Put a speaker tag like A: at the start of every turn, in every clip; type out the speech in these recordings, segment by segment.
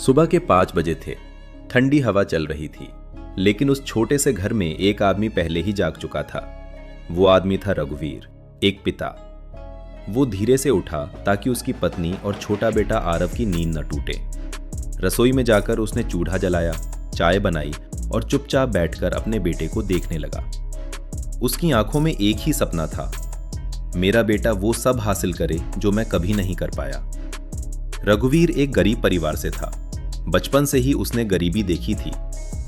A: सुबह के 5 बजे थे। ठंडी हवा चल रही थी, लेकिन उस छोटे से घर में एक आदमी पहले ही जाग चुका था। वो आदमी था रघुवीर, एक पिता। वो धीरे से उठा ताकि उसकी पत्नी और छोटा बेटा आरव की नींद न टूटे। रसोई में जाकर उसने चूल्हा जलाया, चाय बनाई और चुपचाप बैठकर अपने बेटे को देखने लगा। उसकी आंखों में एक ही सपना था, मेरा बेटा वो सब हासिल करे जो मैं कभी नहीं कर पाया। रघुवीर एक गरीब परिवार से था। बचपन से ही उसने गरीबी देखी थी,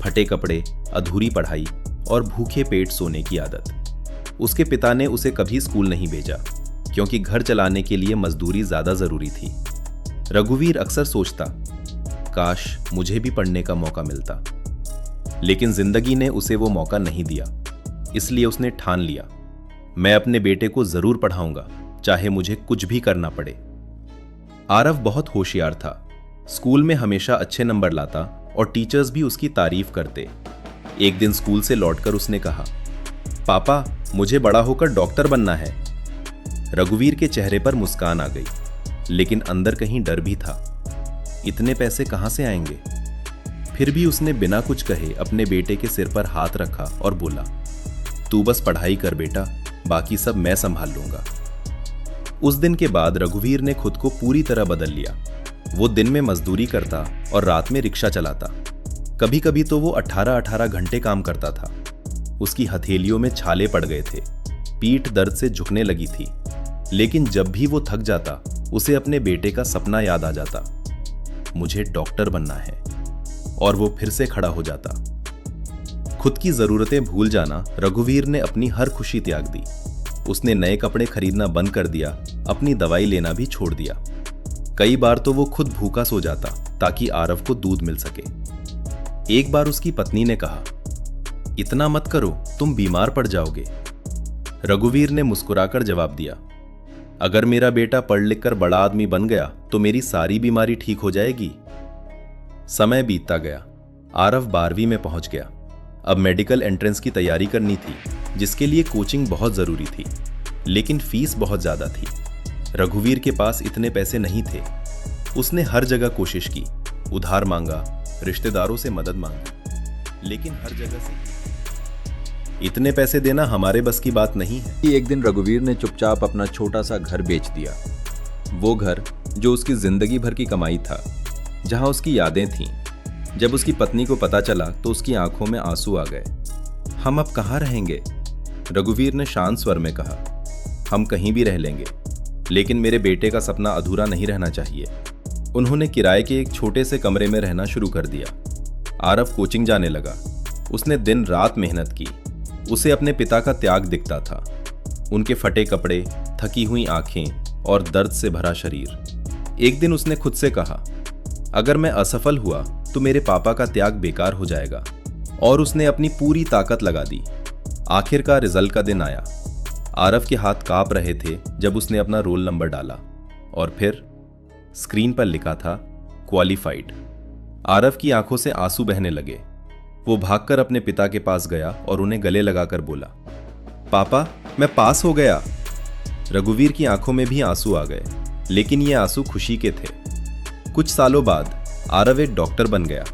A: फटे कपड़े, अधूरी पढ़ाई और भूखे पेट सोने की आदत। उसके पिता ने उसे कभी स्कूल नहीं भेजा, क्योंकि घर चलाने के लिए मजदूरी ज्यादा जरूरी थी। रघुवीर अक्सर सोचता, काश मुझे भी पढ़ने का मौका मिलता, लेकिन जिंदगी ने उसे वो मौका नहीं दिया। इसलिए उसने ठान लिया, मैं अपने बेटे को जरूर पढ़ाऊंगा, चाहे मुझे कुछ भी करना पड़े। आरव बहुत होशियार था। स्कूल में हमेशा अच्छे नंबर लाता और टीचर्स भी उसकी तारीफ करते। एक दिन स्कूल से लौटकर उसने कहा, पापा मुझे बड़ा होकर डॉक्टर बनना है। रघुवीर के चेहरे पर मुस्कान आ गई, लेकिन अंदर कहीं डर भी था। इतने पैसे कहां से आएंगे? फिर भी उसने बिना कुछ कहे अपने बेटे के सिर पर हाथ रखा और बोला, तू बस पढ़ाई कर बेटा, बाकी सब मैं संभाल लूंगा। उस दिन के बाद रघुवीर ने खुद को पूरी तरह बदल लिया। वो दिन में मजदूरी करता और रात में रिक्शा चलाता। कभी कभी तो वो 18-18 घंटे काम करता था। उसकी हथेलियों में छाले पड़ गए थे, पीठ दर्द से झुकने लगी थी। लेकिन जब भी वो थक जाता, उसे अपने बेटे का सपना याद आ जाता, मुझे डॉक्टर बनना है, और वो फिर से खड़ा हो जाता। खुद की जरूरतें भूल जाना रघुवीर ने अपनी हर खुशी त्याग दी। उसने नए कपड़े खरीदना बंद कर दिया, अपनी दवाई लेना भी छोड़ दिया। कई बार तो वो खुद भूखा सो जाता ताकि आरव को दूध मिल सके। एक बार उसकी पत्नी ने कहा, इतना मत करो, तुम बीमार पड़ जाओगे। रघुवीर ने मुस्कुराकर जवाब दिया, अगर मेरा बेटा पढ़ लिख कर बड़ा आदमी बन गया तो मेरी सारी बीमारी ठीक हो जाएगी। समय बीतता गया। आरव 12वीं में पहुंच गया। अब मेडिकल एंट्रेंस की तैयारी करनी थी, जिसके लिए कोचिंग बहुत जरूरी थी, लेकिन फीस बहुत ज्यादा थी। रघुवीर के पास इतने पैसे नहीं थे। उसने हर जगह कोशिश की, उधार मांगा, रिश्तेदारों से मदद मांगी, लेकिन हर जगह से इतने पैसे देना हमारे बस की बात नहीं है।
B: एक दिन रघुवीर ने चुपचाप अपना छोटा सा घर बेच दिया। वो घर जो उसकी जिंदगी भर की कमाई था, जहां उसकी यादें थीं। जब उसकी पत्नी को पता चला तो उसकी आंखों में आंसू आ गए। हम अब कहाँ रहेंगे? रघुवीर ने शांत स्वर में कहा, हम कहीं भी रह लेंगे, लेकिन मेरे बेटे का सपना अधूरा नहीं रहना चाहिए। उन्होंने किराए के एक छोटे से कमरे में रहना शुरू कर दिया। आरव कोचिंग जाने लगा। उसने दिन रात मेहनत की। उसे अपने पिता का त्याग दिखता था, उनके फटे कपड़े, थकी हुई आंखें और दर्द से भरा शरीर। एक दिन उसने खुद से कहा, अगर मैं असफल हुआ तो मेरे पापा का त्याग बेकार हो जाएगा, और उसने अपनी पूरी ताकत लगा दी। आखिरकार रिजल्ट का दिन आया। आरव के हाथ कांप रहे थे जब उसने अपना रोल नंबर डाला, और फिर स्क्रीन पर लिखा था, क्वालिफाइड। आरव की आंखों से आंसू बहने लगे। वो भागकर अपने पिता के पास गया और उन्हें गले लगाकर बोला, पापा मैं पास हो गया। रघुवीर की आंखों में भी आंसू आ गए, लेकिन ये आंसू खुशी के थे। कुछ सालों बाद आरव एक डॉक्टर बन गया।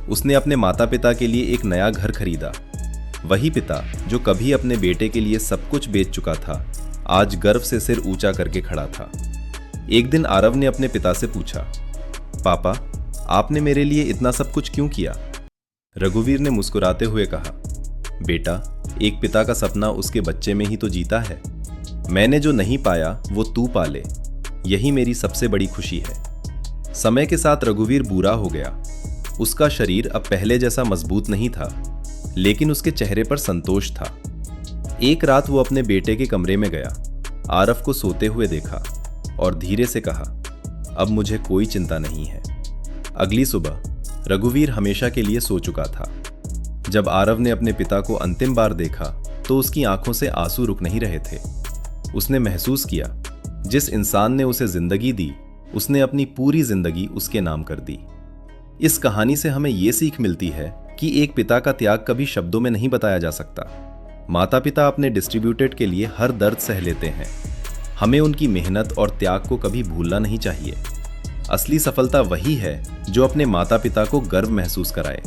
B: उसने अपने माता पिता के लिए एक नया घर खरीदा। वही पिता जो कभी अपने बेटे के लिए सब कुछ बेच चुका था, आज गर्व से सिर ऊंचा करके खड़ा था। एक दिन आरव ने अपने पिता से पूछा, पापा आपने मेरे लिए इतना सब कुछ क्यों किया? रघुवीर ने मुस्कुराते हुए कहा, बेटा एक पिता का सपना उसके बच्चे में ही तो जीता है। मैंने जो नहीं पाया वो तू पाले, यही मेरी सबसे बड़ी खुशी है। समय के साथ रघुवीर बूढ़ा हो गया। उसका शरीर अब पहले जैसा मजबूत नहीं था, लेकिन उसके चेहरे पर संतोष था। एक रात वो अपने बेटे के कमरे में गया, आरव को सोते हुए देखा और धीरे से कहा, अब मुझे कोई चिंता नहीं है। अगली सुबह रघुवीर हमेशा के लिए सो चुका था। जब आरव ने अपने पिता को अंतिम बार देखा तो उसकी आंखों से आंसू रुक नहीं रहे थे। उसने महसूस किया, जिस इंसान ने उसे जिंदगी दी, उसने अपनी पूरी जिंदगी उसके नाम कर दी। इस कहानी से हमें यह सीख मिलती है कि एक पिता का त्याग कभी शब्दों में नहीं बताया जा सकता। माता पिता अपने डिस्ट्रीब्यूटेड के लिए हर दर्द सह लेते हैं। हमें उनकी मेहनत और त्याग को कभी भूलना नहीं चाहिए।
A: असली सफलता वही है जो अपने माता पिता को गर्व महसूस कराए।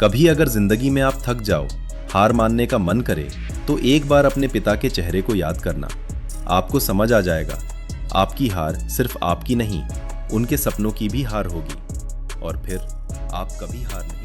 A: कभी अगर जिंदगी में आप थक जाओ, हार मानने का मन करे, तो एक बार अपने पिता के चेहरे को याद करना। आपको समझ आ जाएगा, आपकी हार सिर्फ आपकी नहीं, उनके सपनों की भी हार होगी। और फिर आप कभी हार नहीं